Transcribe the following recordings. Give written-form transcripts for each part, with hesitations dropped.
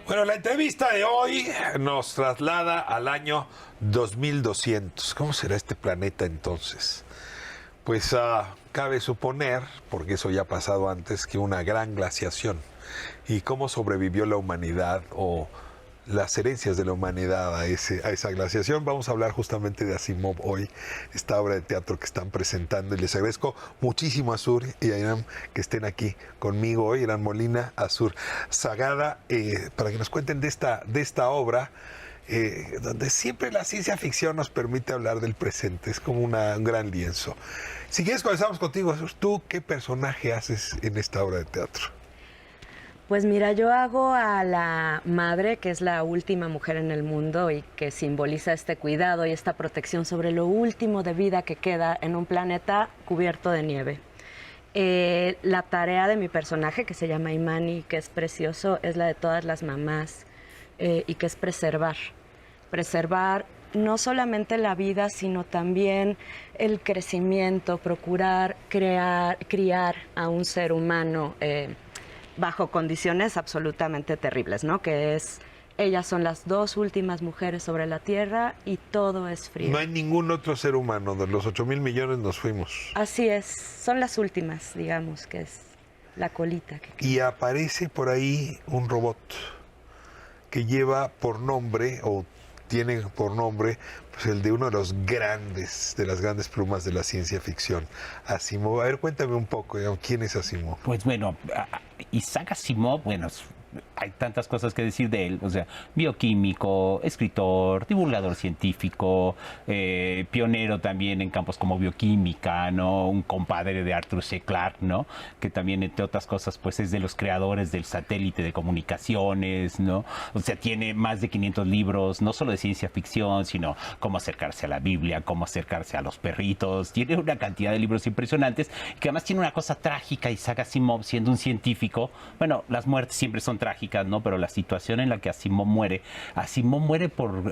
Bueno, la entrevista de hoy nos traslada al año 2200. ¿Cómo será este planeta entonces? Pues cabe suponer, porque eso ya ha pasado antes, que una gran glaciación. ¿Y cómo sobrevivió la humanidad o las herencias de la humanidad a esa glaciación? Vamos a hablar justamente de Asimov hoy, esta obra de teatro que están presentando. Y les agradezco muchísimo a Azur y a Irán que estén aquí conmigo hoy. Irán Molina, Azur Sagada, para que nos cuenten de esta obra, donde siempre la ciencia ficción nos permite hablar del presente. Es como un gran lienzo. Si quieres, comenzamos contigo, Azur. ¿Tú qué personaje haces en esta obra de teatro? Pues mira, yo hago a la madre, que es la última mujer en el mundo y que simboliza este cuidado y esta protección sobre lo último de vida que queda en un planeta cubierto de nieve. La tarea de mi personaje, que se llama Imani, que es precioso, es la de todas las mamás y que es preservar. Preservar no solamente la vida, sino también el crecimiento, procurar criar a un ser humano bajo condiciones absolutamente terribles, ¿no? Que es, ellas son las dos últimas mujeres sobre la Tierra y todo es frío. No hay ningún otro ser humano, de los 8,000 millones nos fuimos. Así es, son las últimas, digamos, que es la colita. Y aparece por ahí un robot que lleva por nombre, o tiene por nombre, pues el de uno de de las grandes plumas de la ciencia ficción, Asimov. A ver, cuéntame un poco, ¿quién es Asimov? Pues bueno, Isaac Asimov, bueno, hay tantas cosas que decir de él, o sea, bioquímico, escritor, divulgador científico, pionero también en campos como bioquímica, ¿no? Un compadre de Arthur C. Clarke, ¿no? Que también, entre otras cosas, pues es de los creadores del satélite de comunicaciones, ¿no? O sea, tiene más de 500 libros, no solo de ciencia ficción, sino cómo acercarse a la Biblia, cómo acercarse a los perritos. Tiene una cantidad de libros impresionantes, que además tiene una cosa trágica, Isaac Asimov, siendo un científico. Bueno, las muertes siempre son trágicas, ¿no? Pero la situación en la que Asimov muere por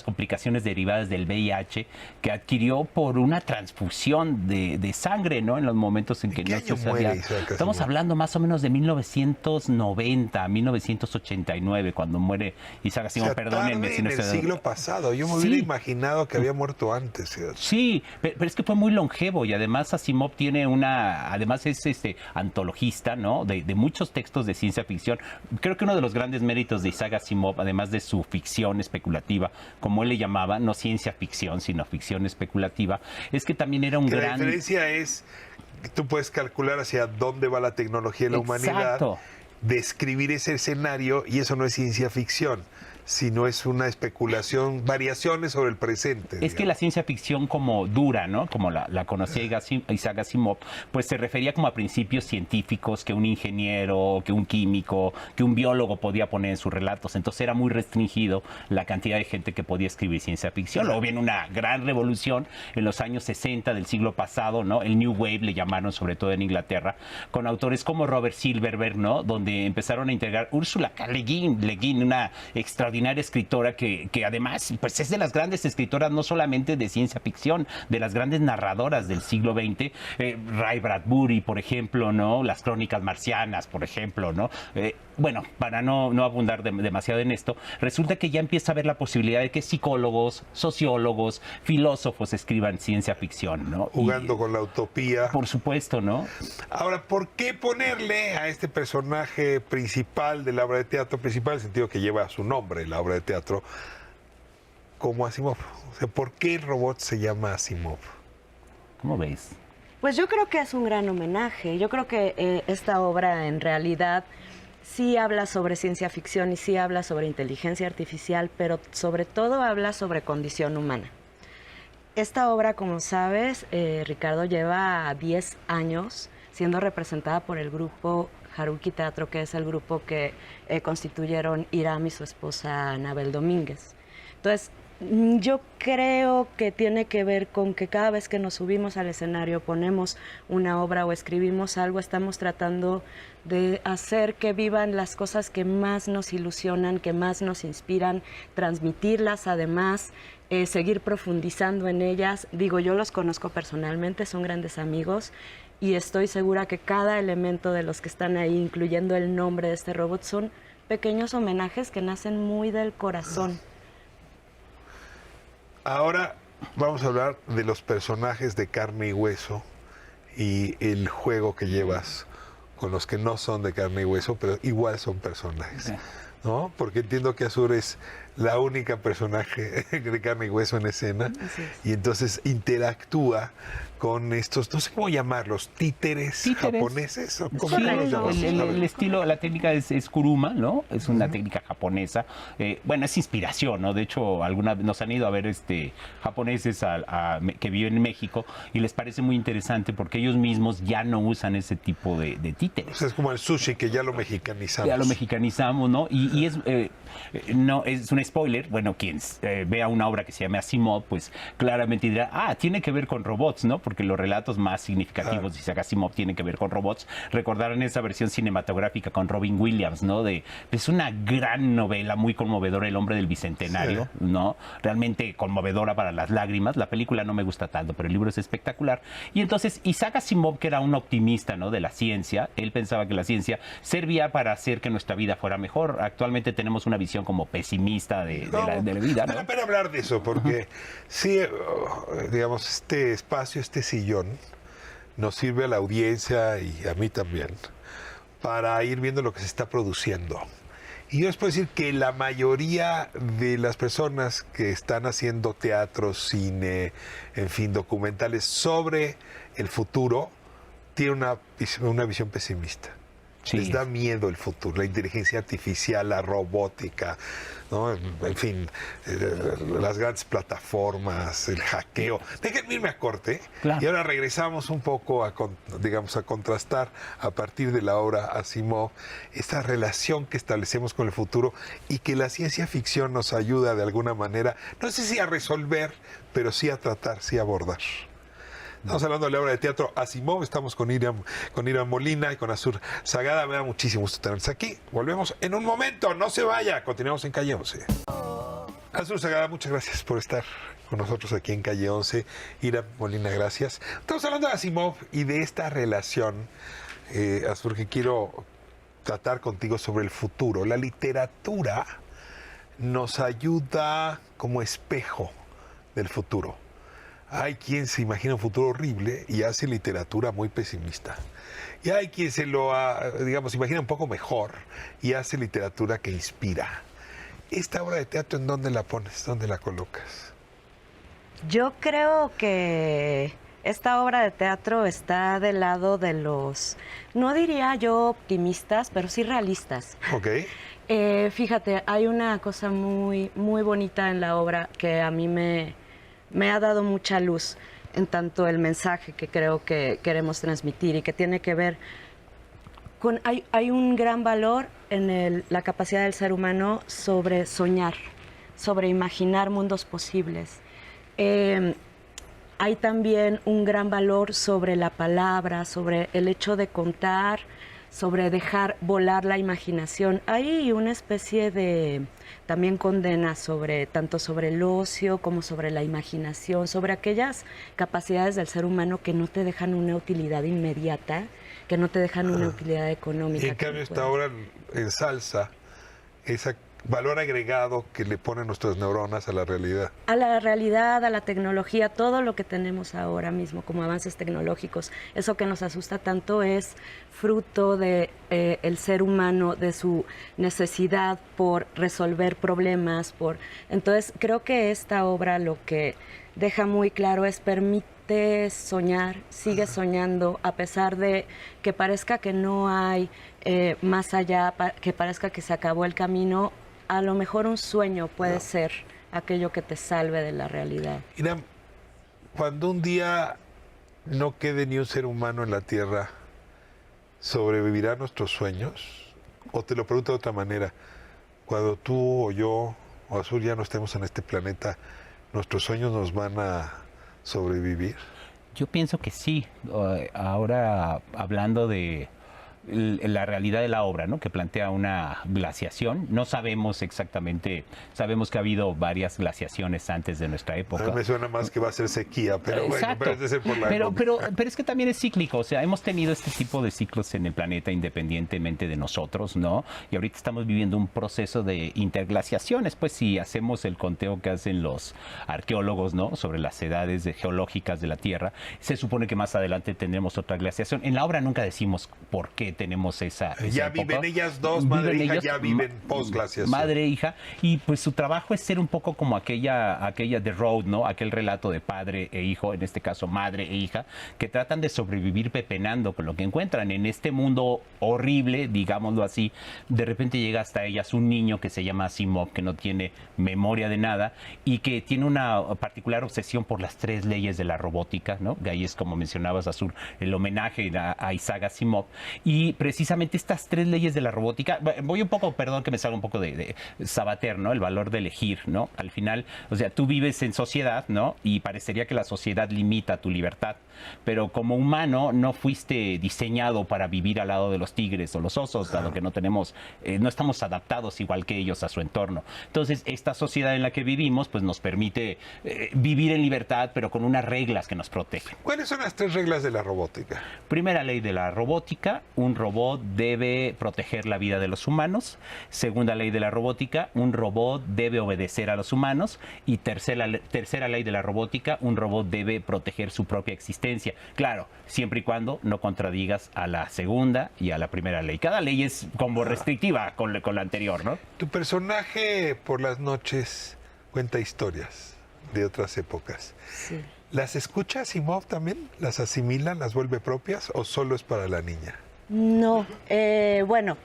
complicaciones derivadas del VIH que adquirió por una transfusión de sangre, ¿no? En los momentos en que no se sabía. Estamos hablando más o menos de 1990, 1989, cuando muere Isaac Asimov. O sea, perdónenme si no en el siglo pasado. Yo me hubiera imaginado que había muerto antes. ¿Cierto? Sí, pero es que fue muy longevo y además Asimov tiene además es antologista, ¿no? De muchos textos de ciencia ficción. Creo que uno de los grandes méritos de Isaac Asimov, además de su ficción especulativa, como él le llamaba, no ciencia ficción, sino ficción especulativa, es que también era un gran... La diferencia es que tú puedes calcular hacia dónde va la tecnología y la humanidad, describir ese escenario, y eso no es ciencia ficción, sino es una especulación, variaciones sobre el presente. Es que la ciencia ficción como dura, ¿no? Como la conocía Isaac Asimov, pues se refería como a principios científicos que un ingeniero, que un químico, que un biólogo podía poner en sus relatos. Entonces era muy restringido la cantidad de gente que podía escribir ciencia ficción. Luego viene una gran revolución en los años 60 del siglo pasado, ¿no? El New Wave le llamaron, sobre todo en Inglaterra, con autores como Robert Silverberg, ¿no? Donde empezaron a integrar Ursula K. Le Guin, una extraordinaria escritora que además pues es de las grandes escritoras no solamente de ciencia ficción, de las grandes narradoras del siglo XX, Ray Bradbury, por ejemplo, ¿no? Las Crónicas Marcianas, por ejemplo, ¿no? Bueno, para no abundar demasiado en esto, resulta que ya empieza a haber la posibilidad de que psicólogos, sociólogos, filósofos escriban ciencia ficción, ¿no? Jugando con la utopía. Por supuesto, ¿no? Ahora, ¿por qué ponerle a este personaje principal de la obra de teatro, principal en el sentido que lleva su nombre, la obra de teatro, como Asimov? O sea, ¿por qué el robot se llama Asimov? ¿Cómo ves? Pues yo creo que es un gran homenaje. Yo creo que esta obra en realidad sí habla sobre ciencia ficción y sí habla sobre inteligencia artificial, pero sobre todo habla sobre condición humana. Esta obra, como sabes, Ricardo, lleva 10 años siendo representada por el grupo Haruki Teatro, que es el grupo que constituyeron Irán y su esposa Anabel Domínguez. Entonces, yo creo que tiene que ver con que cada vez que nos subimos al escenario, ponemos una obra o escribimos algo, estamos tratando de hacer que vivan las cosas que más nos ilusionan, que más nos inspiran, transmitirlas además, seguir profundizando en ellas. Digo, yo los conozco personalmente, son grandes amigos y estoy segura que cada elemento de los que están ahí, incluyendo el nombre de este robot, son pequeños homenajes que nacen muy del corazón. Ahora vamos a hablar de los personajes de carne y hueso y el juego que llevas con los que no son de carne y hueso, pero igual son personajes, ¿no? Porque entiendo que Azur es la única personaje de carne y hueso en escena y entonces interactúa con estos, no sé cómo llamarlos, títeres japoneses. ¿O cómo Sí, los llamas? el estilo, la técnica es kuruma, ¿no? Es una técnica japonesa. Bueno, es inspiración, ¿no? De hecho, alguna nos han ido a ver japoneses que viven en México y les parece muy interesante porque ellos mismos ya no usan ese tipo de títeres. O sea, es como el sushi que ya lo mexicanizamos. Ya lo mexicanizamos, ¿no? Y no es un spoiler. Bueno, quien vea una obra que se llame Asimov, pues claramente dirá, tiene que ver con robots, ¿no? Porque los relatos más significativos de Isaac Asimov tienen que ver con robots. Recordarán esa versión cinematográfica con Robin Williams, ¿no? Es una gran novela, muy conmovedora, El hombre del bicentenario, ¿no? Realmente conmovedora para las lágrimas. La película no me gusta tanto, pero el libro es espectacular. Y entonces Isaac Asimov, que era un optimista, ¿no? De la ciencia, él pensaba que la ciencia servía para hacer que nuestra vida fuera mejor. Actualmente tenemos una visión como pesimista de la vida, ¿no? Vale la pena hablar de eso, porque sí, digamos, este espacio, este sillón, nos sirve a la audiencia y a mí también para ir viendo lo que se está produciendo. Y yo les puedo decir que la mayoría de las personas que están haciendo teatro, cine, en fin, documentales sobre el futuro, tienen una visión pesimista. Sí. Les da miedo el futuro, la inteligencia artificial, la robótica, ¿no? En fin, las grandes plataformas, el hackeo. Déjenme irme a corte. Claro. Y ahora regresamos un poco a contrastar a partir de la obra Asimov esta relación que establecemos con el futuro y que la ciencia ficción nos ayuda de alguna manera, no sé si a resolver, pero sí a tratar, sí a abordar. Estamos hablando de la obra de teatro Asimov, estamos con Ira Molina y con Azur Sagada. Me da muchísimo gusto tenerlos aquí. Volvemos en un momento, no se vaya, continuamos en Calle 11. Azur Sagada, muchas gracias por estar con nosotros aquí en Calle 11. Ira Molina, gracias. Estamos hablando de Asimov y de esta relación, Azur, que quiero tratar contigo sobre el futuro. La literatura nos ayuda como espejo del futuro. Hay quien se imagina un futuro horrible y hace literatura muy pesimista. Y hay quien se lo, imagina un poco mejor y hace literatura que inspira. ¿Esta obra de teatro en dónde la pones? ¿Dónde la colocas? Yo creo que esta obra de teatro está del lado de los, no diría yo optimistas, pero sí realistas. Ok. Fíjate, hay una cosa muy, muy bonita en la obra que a mí me ha dado mucha luz en tanto el mensaje que creo que queremos transmitir y que tiene que ver con... Hay un gran valor en la capacidad del ser humano sobre soñar, sobre imaginar mundos posibles. Hay también un gran valor sobre la palabra, sobre el hecho de contar, sobre dejar volar la imaginación. Hay una especie de también condena tanto sobre el ocio como sobre la imaginación, sobre aquellas capacidades del ser humano que no te dejan una utilidad inmediata, que no te dejan una utilidad económica. Y en cambio esta obra ensalza ese valor agregado que le ponen nuestras neuronas a la realidad. A la realidad, a la tecnología, todo lo que tenemos ahora mismo como avances tecnológicos, eso que nos asusta tanto es fruto de el ser humano, de su necesidad por resolver problemas. Entonces, creo que esta obra lo que deja muy claro es permite soñar, sigue soñando, a pesar de que parezca que no hay más allá, que parezca que se acabó el camino. A lo mejor un sueño puede ser aquello que te salve de la realidad. Mira, cuando un día no quede ni un ser humano en la Tierra, ¿sobrevivirán nuestros sueños? O te lo pregunto de otra manera, cuando tú o yo o Azur ya no estemos en este planeta, ¿nuestros sueños nos van a sobrevivir? Yo pienso que sí. Ahora, hablando de la realidad de la obra, ¿no? Que plantea una glaciación. No sabemos exactamente, sabemos que ha habido varias glaciaciones antes de nuestra A época. mí me suena más que va a ser sequía, pero bueno, Exacto. pero es de ser por la época. Pero es que también es cíclico, o sea, hemos tenido este tipo de ciclos en el planeta independientemente de nosotros, ¿no? Y ahorita estamos viviendo un proceso de interglaciaciones, pues si hacemos el conteo que hacen los arqueólogos, ¿no? Sobre las edades geológicas de la Tierra, se supone que más adelante tendremos otra glaciación. En la obra nunca decimos por qué tenemos esa Ya época. viven ellas dos, madre e hija, ellos, ya viven post-glaciación. Madre e hija, y pues su trabajo es ser un poco como aquella The Road, ¿no? Aquel relato de padre e hijo, en este caso madre e hija, que tratan de sobrevivir pepenando con lo que encuentran en este mundo horrible, digámoslo así. De repente llega hasta ellas un niño que se llama Asimov, que no tiene memoria de nada y que tiene una particular obsesión por las 3 leyes de la robótica, ¿no? Que ahí es, como mencionabas, Azur, el homenaje a Isaac Asimov. Y precisamente estas 3 leyes de la robótica, voy un poco, perdón que me salga un poco de Sabater, ¿no? El valor de elegir, ¿no? Al final, o sea, tú vives en sociedad, ¿no? Y parecería que la sociedad limita tu libertad, pero como humano no fuiste diseñado para vivir al lado de los tigres o los osos, dado que no tenemos, no estamos adaptados igual que ellos a su entorno. Entonces, esta sociedad en la que vivimos, pues nos permite vivir en libertad, pero con unas reglas que nos protegen. ¿Cuáles son las 3 reglas de la robótica? Primera ley de la robótica: un robot debe proteger la vida de los humanos. Segunda ley de la robótica: un robot debe obedecer a los humanos. Y tercera ley de la robótica: un robot debe proteger su propia existencia. Claro, siempre y cuando no contradigas a la segunda y a la primera ley. Cada ley es como restrictiva con la anterior, ¿no? Tu personaje por las noches cuenta historias de otras épocas. Sí. ¿Las escucha Asimov también? ¿Las asimila, las vuelve propias o solo es para la niña? No, bueno,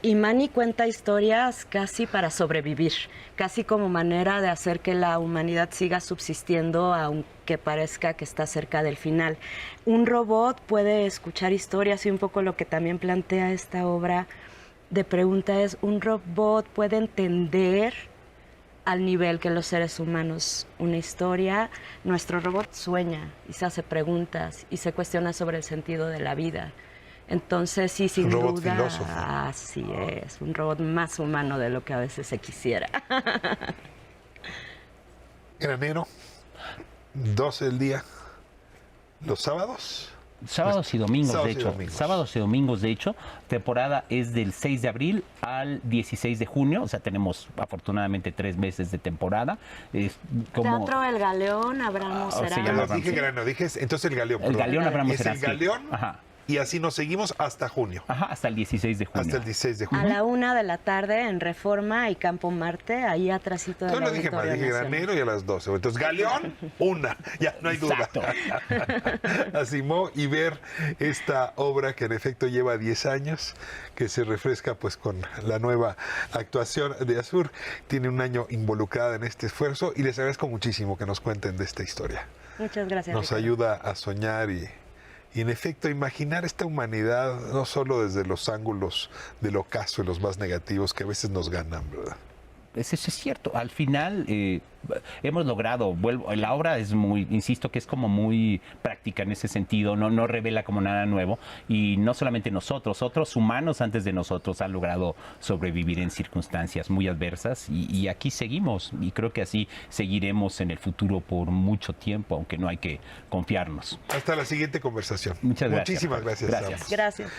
Imani cuenta historias casi para sobrevivir, casi como manera de hacer que la humanidad siga subsistiendo aunque parezca que está cerca del final. Un robot puede escuchar historias y un poco lo que también plantea esta obra de pregunta es, ¿un robot puede entender al nivel que los seres humanos una historia? Nuestro robot sueña y se hace preguntas y se cuestiona sobre el sentido de la vida. Entonces, sí, sin duda, Un robot filósofo. así es, un robot más humano de lo que a veces se quisiera. Granero, 12 del día, los sábados. Sábados y domingos, Sábados de y hecho. domingos. Sábados y domingos, de hecho. Temporada es del 6 de abril al 16 de junio. O sea, tenemos afortunadamente 3 meses de temporada. Es como... Teatro El Galeón, Abraham se Serán. llama Ya dije Granero, dije entonces el Galeón. El perdón. Galeón Abraham Es el Seransky. Galeón Ajá. y así nos seguimos hasta junio. Ajá, hasta el 16 de junio. Hasta el 16 de A junio. la 1 de la tarde en Reforma y Campo Marte, ahí atrásito del No lo dije mal, Auditorio dije Nacional. Granero y a las 12. Entonces, Galeón, 1, ya no hay duda. Exacto. Asimov, y ver esta obra que en efecto lleva 10 años, que se refresca pues con la nueva actuación de Azur. Tiene un año involucrada en este esfuerzo y les agradezco muchísimo que nos cuenten de esta historia. Muchas gracias. Nos Ricardo. ayuda a soñar y en efecto imaginar esta humanidad no solo desde los ángulos del ocaso y los más negativos que a veces nos ganan, ¿verdad? Eso es cierto. Al final hemos logrado, la obra es muy, insisto que es como muy práctica en ese sentido, no revela como nada nuevo, y no solamente nosotros, otros humanos antes de nosotros han logrado sobrevivir en circunstancias muy adversas y aquí seguimos, y creo que así seguiremos en el futuro por mucho tiempo, aunque no hay que confiarnos. Hasta la siguiente conversación. Muchas gracias. Muchísimas gracias. Gracias. a ambos. Gracias.